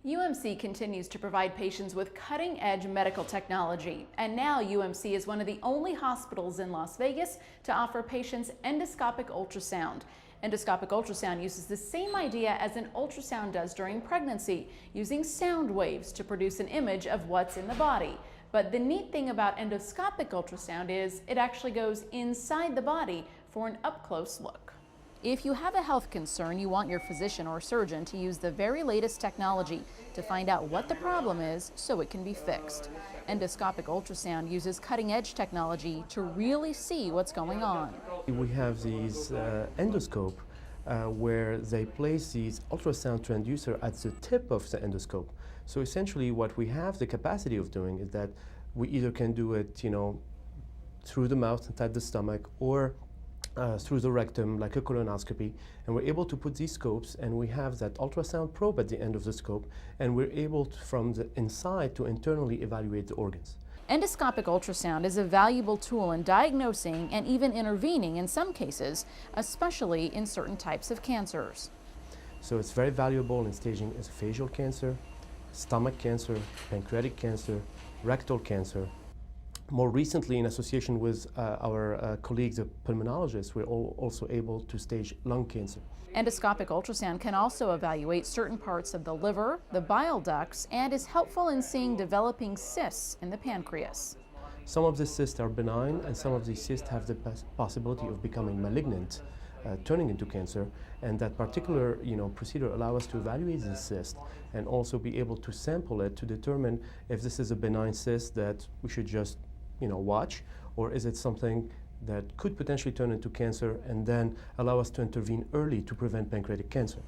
UMC continues to provide patients with cutting-edge medical technology, and now UMC is one of the only hospitals in Las Vegas to offer patients endoscopic ultrasound. Endoscopic ultrasound uses the same idea as an ultrasound does during pregnancy, using sound waves to produce an image of what's in the body. But the neat thing about endoscopic ultrasound is it actually goes inside the body for an up-close look. If you have a health concern, you want your physician or surgeon to use the very latest technology to find out what the problem is so it can be fixed. Endoscopic ultrasound uses cutting-edge technology to really see what's going on. We have these endoscope where they place these ultrasound transducer at the tip of the endoscope. So essentially what we have the capacity of doing is that we either can do it, through the mouth inside the stomach, or through the rectum, like a colonoscopy, and we're able to put these scopes, and we have that ultrasound probe at the end of the scope, and we're able to, from the inside, to internally evaluate the organs. Endoscopic ultrasound is a valuable tool in diagnosing and even intervening in some cases, especially in certain types of cancers. So it's very valuable in staging esophageal cancer, stomach cancer, pancreatic cancer, rectal cancer. More recently, in association with our colleagues, the pulmonologists, we're also able to stage lung cancer. Endoscopic ultrasound can also evaluate certain parts of the liver, the bile ducts, and is helpful in seeing developing cysts in the pancreas. Some of these cysts are benign, and some of these cysts have the possibility of becoming malignant, turning into cancer. And that particular procedure allows us to evaluate this cyst and also be able to sample it to determine if this is a benign cyst that we should just watch, or is it something that could potentially turn into cancer and then allow us to intervene early to prevent pancreatic cancer.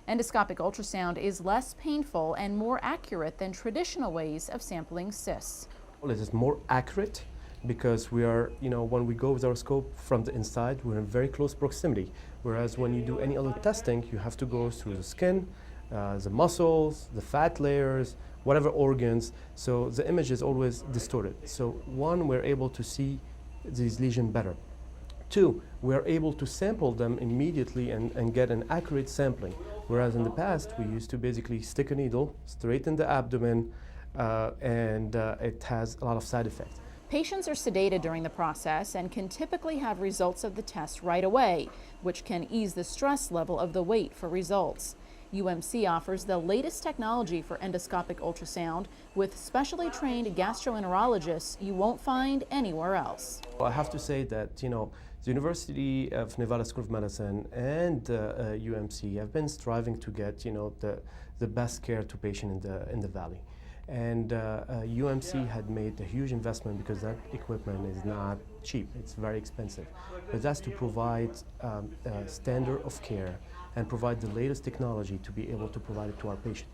Endoscopic ultrasound is less painful and more accurate than traditional ways of sampling cysts. Well, it is more accurate because we are, when we go with our scope from the inside, we're in very close proximity. Whereas when you do any other testing, you have to go through the skin, the muscles, the fat layers, whatever organs, so the image is always distorted. So one, we're able to see these lesions better. Two, we're able to sample them immediately and get an accurate sampling, whereas in the past we used to basically stick a needle straight in the abdomen and it has a lot of side effects. Patients are sedated during the process and can typically have results of the test right away, which can ease the stress level of the wait for results. UMC offers the latest technology for endoscopic ultrasound with specially trained gastroenterologists you won't find anywhere else. Well, I have to say that, the University of Nevada School of Medicine and UMC have been striving to get, the best care to patients in the valley. And UMC had made a huge investment because that equipment is not cheap, it's very expensive. But that's to provide a standard of care and provide the latest technology to be able to provide it to our patients.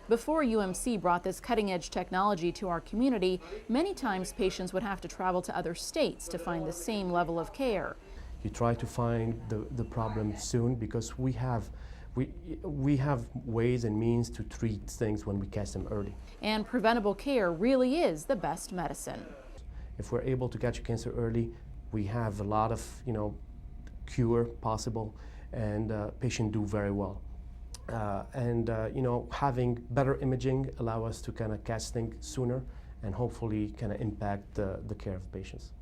Before UMC brought this cutting-edge technology to our community, many times patients would have to travel to other states to find the same level of care. You try to find the problem soon because we have ways and means to treat things when we catch them early. And preventable care really is the best medicine. If we're able to catch cancer early, we have a lot of cure possible, and patients do very well. Having better imaging allow us to kind of catch things sooner and hopefully kind of impact the care of patients.